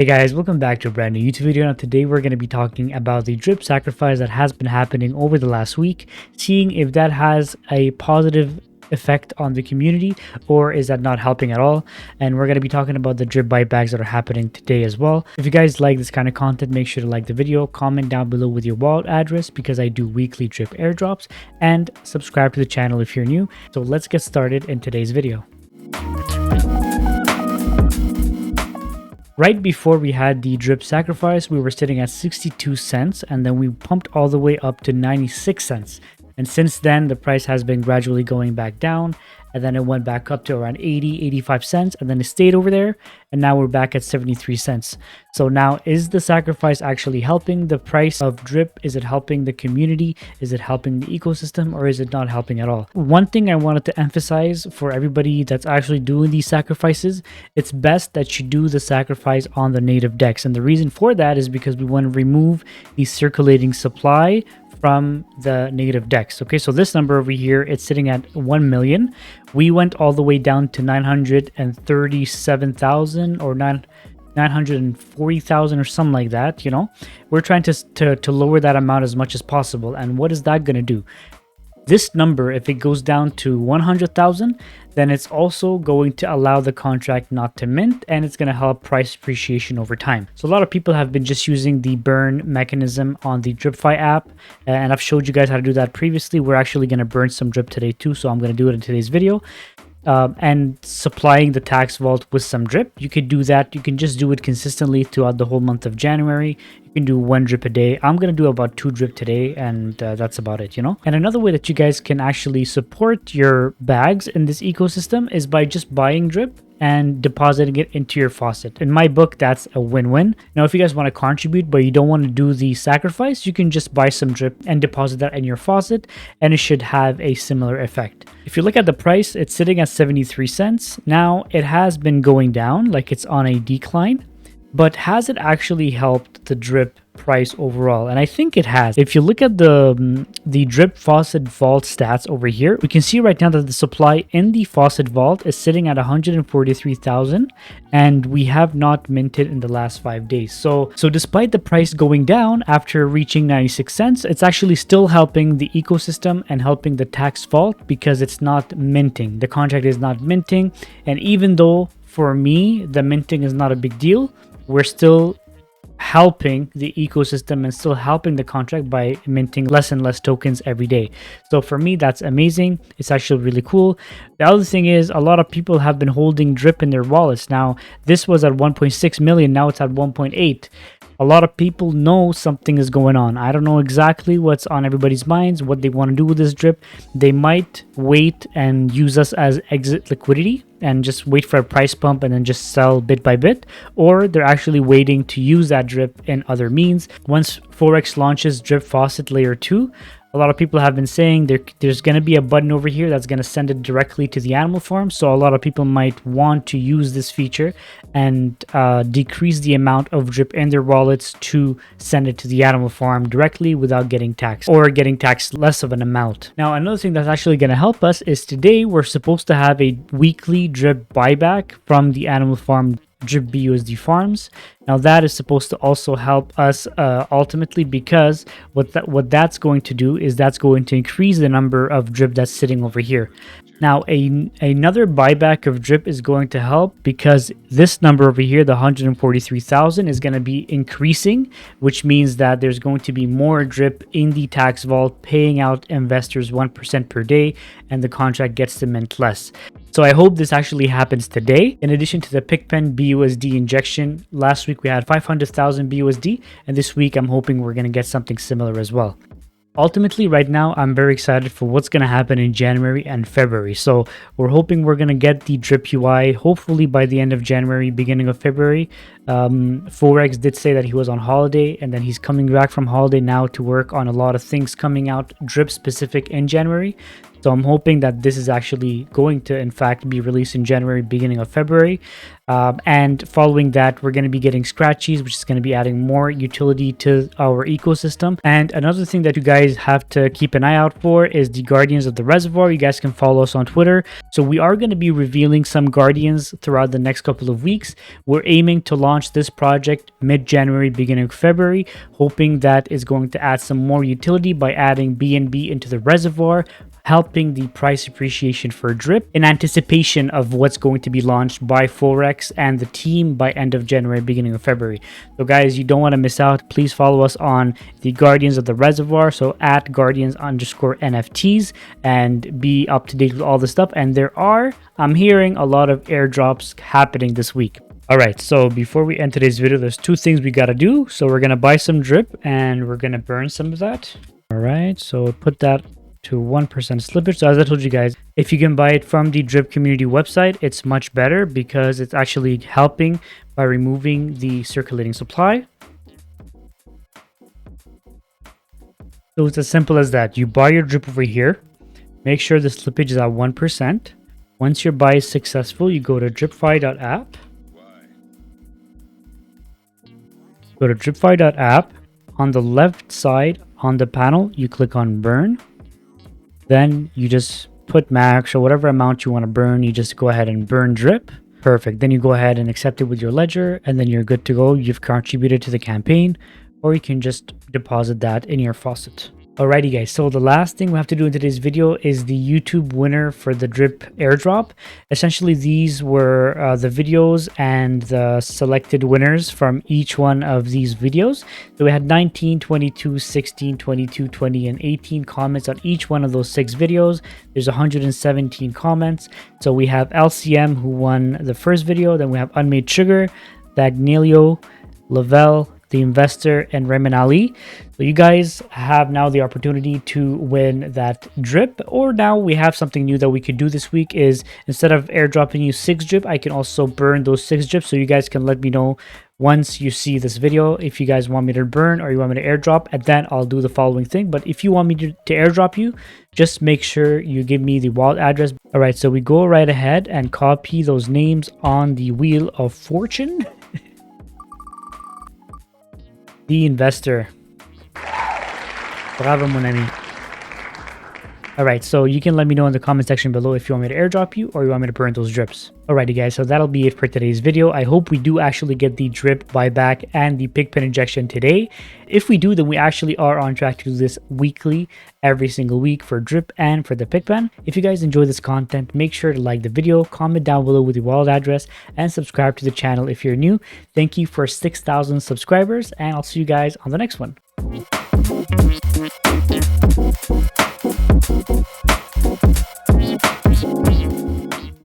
Hey guys, welcome back to a brand new YouTube video. Now today we're going to be talking about the drip sacrifice that has been happening over the last week, seeing if that has a positive effect on the community or is that not helping at all. And we're going to be talking about the drip buybacks that are happening today as well. If you guys like this kind of content, make sure to like the video, comment down below with your wallet address because I do weekly drip airdrops, and subscribe to the channel if you're new. So let's get started in today's video. Right before we had the drip sacrifice, we were sitting at 62 cents and then we pumped all the way up to 96 cents. And since then, the price has been gradually going back down, and then it went back up to around 85 cents, and then it stayed over there, and now we're back at 73 cents. So now, is the sacrifice actually helping the price of drip? Is it helping the community? Is it helping the ecosystem, or is it not helping at all? One thing I wanted to emphasize for everybody that's actually doing these sacrifices, it's best that you do the sacrifice on the native DEX. And the reason for that is because we want to remove the circulating supply from the negative DEX. Okay, so this number over here, it's sitting at 1 million. We went all the way down to 937,000 or 940,000 or something like that. You know, we're trying to lower that amount as much as possible. And what is that going to do? This number, if it goes down to 100,000, then it's also going to allow the contract not to mint, and it's going to help price appreciation over time. So a lot of people have been just using the burn mechanism on the DripFi app, and I've showed you guys how to do that previously. We're actually going to burn some drip today too, so I'm going to do it in today's video. And supplying the tax vault with some drip. You could do that. You can just do it consistently throughout the whole month of January. You can do 1 drip a day. I'm going to do about 2 drip today, and that's about it, you know. And another way that you guys can actually support your bags in this ecosystem is by just buying drip and depositing it into your faucet. In my book, that's a win-win. Now, if you guys want to contribute, but you don't want to do the sacrifice, you can just buy some drip and deposit that in your faucet, and it should have a similar effect. If you look at the price, it's sitting at 73 cents. Now, it has been going down, like it's on a decline, but has it actually helped the drip price overall? And I think it has. If you look at the drip faucet vault stats over here, we can see right now that the supply in the faucet vault is sitting at 143,000, and we have not minted in the last 5 days. So despite the price going down after reaching 96 cents, it's actually still helping the ecosystem and helping the tax vault because it's not minting. The contract is not minting, and even though for me the minting is not a big deal, we're still helping the ecosystem and still helping the contract by minting less and less tokens every day. So for me, that's amazing. It's actually really cool. The other thing is, a lot of people have been holding drip in their wallets. Now, this was at 1.6 million. Now it's at 1.8. A lot of people know something is going on. I don't know exactly what's on everybody's minds, what they want to do with this drip. They might wait and use us as exit liquidity and just wait for a price pump and then just sell bit by bit, or they're actually waiting to use that drip in other means. Once Forex launches drip faucet layer 2, a lot of people have been saying there's going to be a button over here that's going to send it directly to the animal farm. So a lot of people might want to use this feature and decrease the amount of drip in their wallets to send it to the animal farm directly without getting taxed, or getting taxed less of an amount. Now, another thing that's actually going to help us is today we're supposed to have a weekly drip buyback from the animal farm drip BUSD farms. Now that is supposed to also help us ultimately, because what that's going to do is that's going to increase the number of drip that's sitting over here. Now another buyback of drip is going to help because this number over here, the 143,000, is going to be increasing, which means that there's going to be more drip in the tax vault paying out investors 1% per day, and the contract gets to mint less. So I hope this actually happens today. In addition to the PicPen BUSD injection, last week we had 500,000 BUSD, and this week I'm hoping we're going to get something similar as well. Ultimately, right now, I'm very excited for what's going to happen in January and February. So we're hoping we're going to get the drip UI hopefully by the end of January, beginning of February. Forex did say that he was on holiday, and then he's coming back from holiday now to work on a lot of things coming out drip specific in January. So I'm hoping that this is actually going to, in fact, be released in January, beginning of February. And following that, we're going to be getting scratchies, which is going to be adding more utility to our ecosystem. And another thing that you guys have to keep an eye out for is the Guardians of the Reservoir. You guys can follow us on Twitter. So we are going to be revealing some Guardians throughout the next couple of weeks. We're aiming to launch this project mid-January, beginning of February, hoping that is going to add some more utility by adding BNB into the reservoir, helping the price appreciation for drip in anticipation of what's going to be launched by Forex and the team by end of January, beginning of February. So guys, you don't want to miss out. Please follow us on the Guardians of the Reservoir, so at Guardians_NFTs, and be up to date with all the stuff. And there are, I'm hearing, a lot of airdrops happening this week. All right, so before we end today's video, there's two things we got to do. So we're going to buy some drip and we're going to burn some of that. All right, so put that to 1% slippage. So as I told you guys, if you can buy it from the drip community website, it's much better because it's actually helping by removing the circulating supply. So it's as simple as that. You buy your drip over here, make sure the slippage is at 1%. Once your buy is successful, you go to dripfi.app. Go to dripfi.app. On the left side on the panel, you click on burn. Then you just put max or whatever amount you want to burn. You just go ahead and burn drip. Perfect. Then you go ahead and accept it with your ledger, and then you're good to go. You've contributed to the campaign, or you can just deposit that in your faucet. Alrighty guys, so the last thing we have to do in today's video is the YouTube winner for the drip airdrop. Essentially, these were the videos and the selected winners from each one of these videos. So we had 19, 22, 16, 22, 20, and 18 comments on each one of those 6 videos. There's 117 comments. So we have LCM, who won the first video. Then we have Unmade Sugar, Dagnilio, Lavelle, The Investor, and Rehman Ali. So you guys have now the opportunity to win that drip. Or now we have something new that we could do this week is, instead of airdropping you 6 drip, I can also burn those 6 drips. So you guys can let me know once you see this video if you guys want me to burn or you want me to airdrop, and then I'll do the following thing. But if you want me to airdrop you, just make sure you give me the wallet address. All right, so we go right ahead and copy those names on the Wheel of Fortune. The Investor. Bravo, mon ami. Alright, so you can let me know in the comment section below if you want me to airdrop you or you want me to burn those drips. Alrighty guys, so that'll be it for today's video. I hope we do actually get the drip buyback and the pigpen injection today. If we do, then we actually are on track to do this weekly, every single week, for drip and for the pigpen. If you guys enjoy this content, make sure to like the video, comment down below with your wallet address, and subscribe to the channel if you're new. Thank you for 6,000 subscribers, and I'll see you guys on the next one.